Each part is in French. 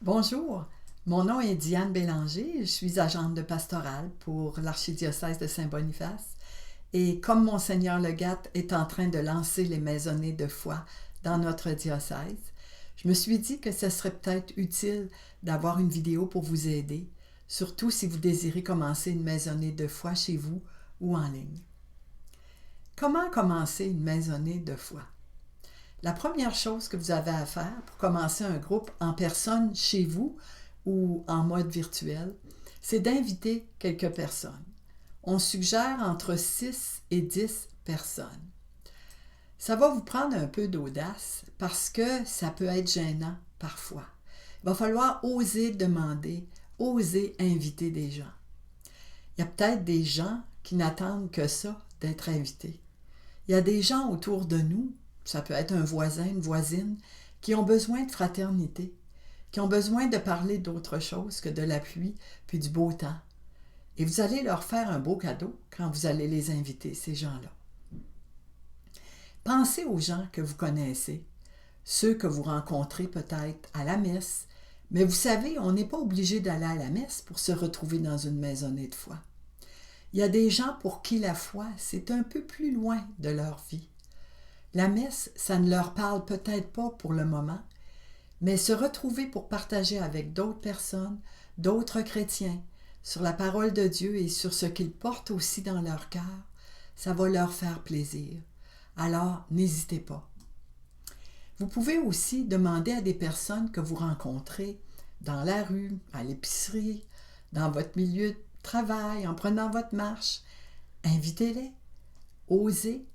Bonjour, mon nom est Diane Bélanger, je suis agente de pastorale pour l'archidiocèse de Saint-Boniface et comme Monseigneur Legatte est en train de lancer les maisonnées de foi dans notre diocèse, je me suis dit que ce serait peut-être utile d'avoir une vidéo pour vous aider, surtout si vous désirez commencer une maisonnée de foi chez vous ou en ligne. Comment commencer une maisonnée de foi? La première chose que vous avez à faire pour commencer un groupe en personne chez vous ou en mode virtuel, c'est d'inviter quelques personnes. On suggère entre 6 et 10 personnes. Ça va vous prendre un peu d'audace parce que ça peut être gênant parfois. Il va falloir oser demander, oser inviter des gens. Il y a peut-être des gens qui n'attendent que ça, d'être invités. Il y a des gens autour de nous, ça peut être un voisin, une voisine, qui ont besoin de fraternité, qui ont besoin de parler d'autre chose que de la pluie puis du beau temps. Et vous allez leur faire un beau cadeau quand vous allez les inviter, ces gens-là. Pensez aux gens que vous connaissez, ceux que vous rencontrez peut-être à la messe, mais vous savez, on n'est pas obligé d'aller à la messe pour se retrouver dans une maisonnée de foi. Il y a des gens pour qui la foi, c'est un peu plus loin de leur vie. La messe, ça ne leur parle peut-être pas pour le moment, mais se retrouver pour partager avec d'autres personnes, d'autres chrétiens, sur la parole de Dieu et sur ce qu'ils portent aussi dans leur cœur, ça va leur faire plaisir. Alors, n'hésitez pas. Vous pouvez aussi demander à des personnes que vous rencontrez dans la rue, à l'épicerie, dans votre milieu de travail, en prenant votre marche. Invitez-les, osez.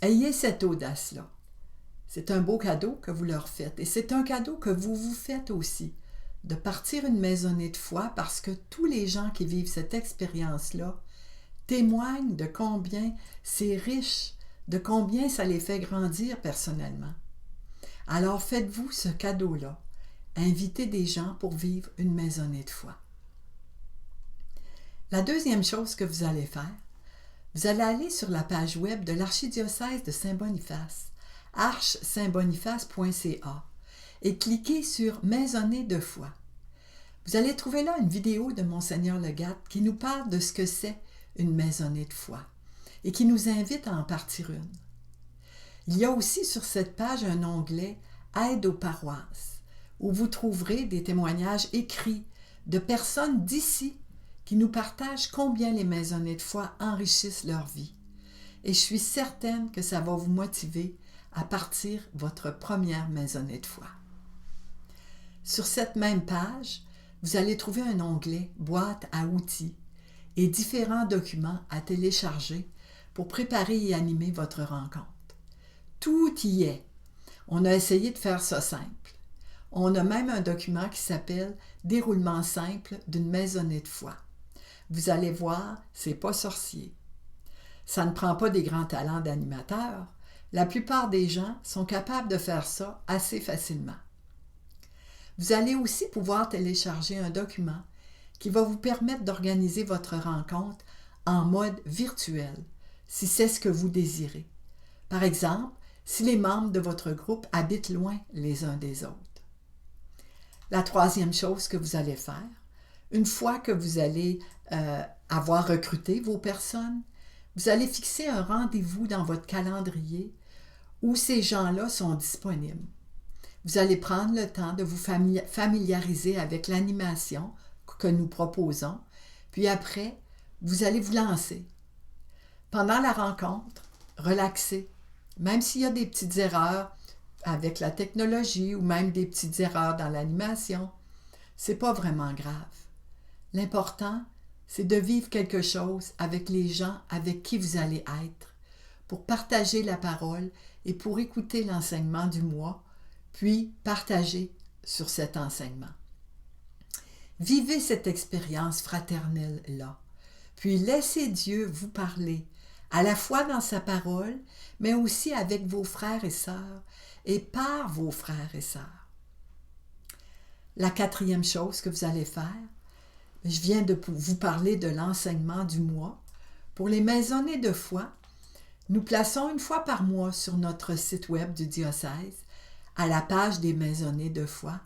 Ayez cette audace-là. C'est un beau cadeau que vous leur faites et c'est un cadeau que vous vous faites aussi, de partir une maisonnée de foi parce que tous les gens qui vivent cette expérience-là témoignent de combien c'est riche, de combien ça les fait grandir personnellement. Alors faites-vous ce cadeau-là. Invitez des gens pour vivre une maisonnée de foi. La deuxième chose que vous allez faire, vous allez aller sur la page web de l'archidiocèse de Saint-Boniface, arche-saint-boniface.ca, et cliquez sur « Maisonnée de foi ». Vous allez trouver là une vidéo de Monseigneur Legatte qui nous parle de ce que c'est une maisonnée de foi et qui nous invite à en partir une. Il y a aussi sur cette page un onglet « Aide aux paroisses » où vous trouverez des témoignages écrits de personnes d'ici qui nous partagent combien les maisonnées de foi enrichissent leur vie. Et je suis certaine que ça va vous motiver à partir votre première maisonnée de foi. Sur cette même page, vous allez trouver un onglet « Boîte à outils » et différents documents à télécharger pour préparer et animer votre rencontre. Tout y est. On a essayé de faire ça simple. On a même un document qui s'appelle « Déroulement simple d'une maisonnée de foi ». Vous allez voir, c'est pas sorcier. Ça ne prend pas des grands talents d'animateur. La plupart des gens sont capables de faire ça assez facilement. Vous allez aussi pouvoir télécharger un document qui va vous permettre d'organiser votre rencontre en mode virtuel, si c'est ce que vous désirez. Par exemple, si les membres de votre groupe habitent loin les uns des autres. La troisième chose que vous allez faire, une fois que vous allez avoir recruté vos personnes, vous allez fixer un rendez-vous dans votre calendrier où ces gens-là sont disponibles. Vous allez prendre le temps de vous familiariser avec l'animation que nous proposons, puis après, vous allez vous lancer. Pendant la rencontre, relaxez. Même s'il y a des petites erreurs avec la technologie ou même des petites erreurs dans l'animation, c'est pas vraiment grave. L'important, c'est de vivre quelque chose avec les gens avec qui vous allez être, pour partager la parole et pour écouter l'enseignement du mois, puis partager sur cet enseignement. Vivez cette expérience fraternelle-là, puis laissez Dieu vous parler, à la fois dans sa parole, mais aussi avec vos frères et sœurs, et par vos frères et sœurs. La quatrième chose que vous allez faire, je viens de vous parler de l'enseignement du mois. Pour les maisonnées de foi, nous plaçons une fois par mois sur notre site web du diocèse, à la page des maisonnées de foi,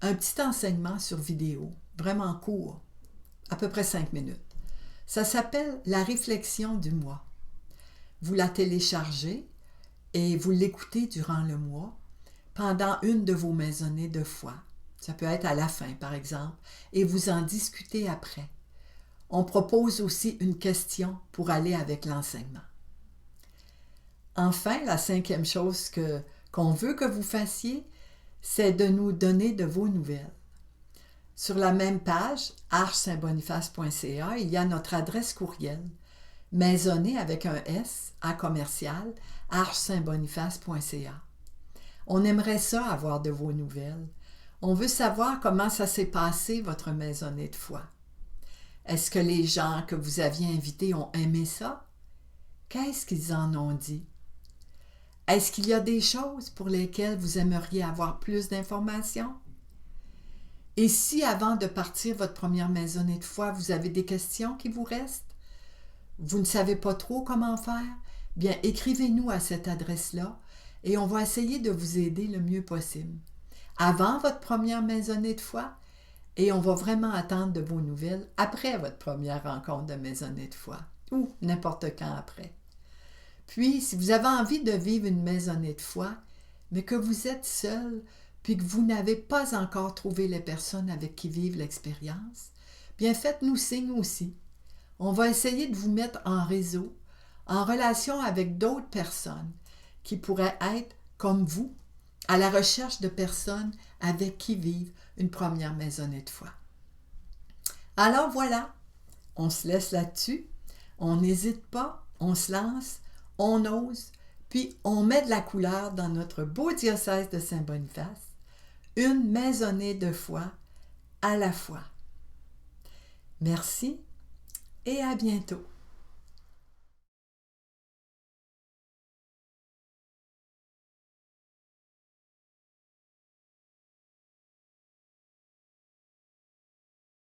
un petit enseignement sur vidéo, vraiment court, à peu près 5 minutes. Ça s'appelle la réflexion du mois. Vous la téléchargez et vous l'écoutez durant le mois pendant une de vos maisonnées de foi. Ça peut être à la fin, par exemple, et vous en discutez après. On propose aussi une question pour aller avec l'enseignement. Enfin, la 5e chose qu'on veut que vous fassiez, c'est de nous donner de vos nouvelles. Sur la même page, archesaintboniface.ca, il y a notre adresse courriel, maisonnée avec un S à commercial, archesaintboniface.ca. On aimerait ça avoir de vos nouvelles. On veut savoir comment ça s'est passé, votre maisonnée de foi. Est-ce que les gens que vous aviez invités ont aimé ça? Qu'est-ce qu'ils en ont dit? Est-ce qu'il y a des choses pour lesquelles vous aimeriez avoir plus d'informations? Et si avant de partir votre première maisonnée de foi, vous avez des questions qui vous restent? Vous ne savez pas trop comment faire? Bien, écrivez-nous à cette adresse-là et on va essayer de vous aider le mieux possible. Avant votre première maisonnée de foi, et on va vraiment attendre de vos nouvelles après votre première rencontre de maisonnée de foi, ou n'importe quand après. Puis, si vous avez envie de vivre une maisonnée de foi, mais que vous êtes seul, puis que vous n'avez pas encore trouvé les personnes avec qui vivre l'expérience, bien faites-nous signe aussi. On va essayer de vous mettre en réseau, en relation avec d'autres personnes qui pourraient être, comme vous, à la recherche de personnes avec qui vivre une première maisonnée de foi. Alors voilà, on se laisse là-dessus, on n'hésite pas, on se lance, on ose, puis on met de la couleur dans notre beau diocèse de Saint-Boniface, une maisonnée de foi à la fois. Merci et à bientôt.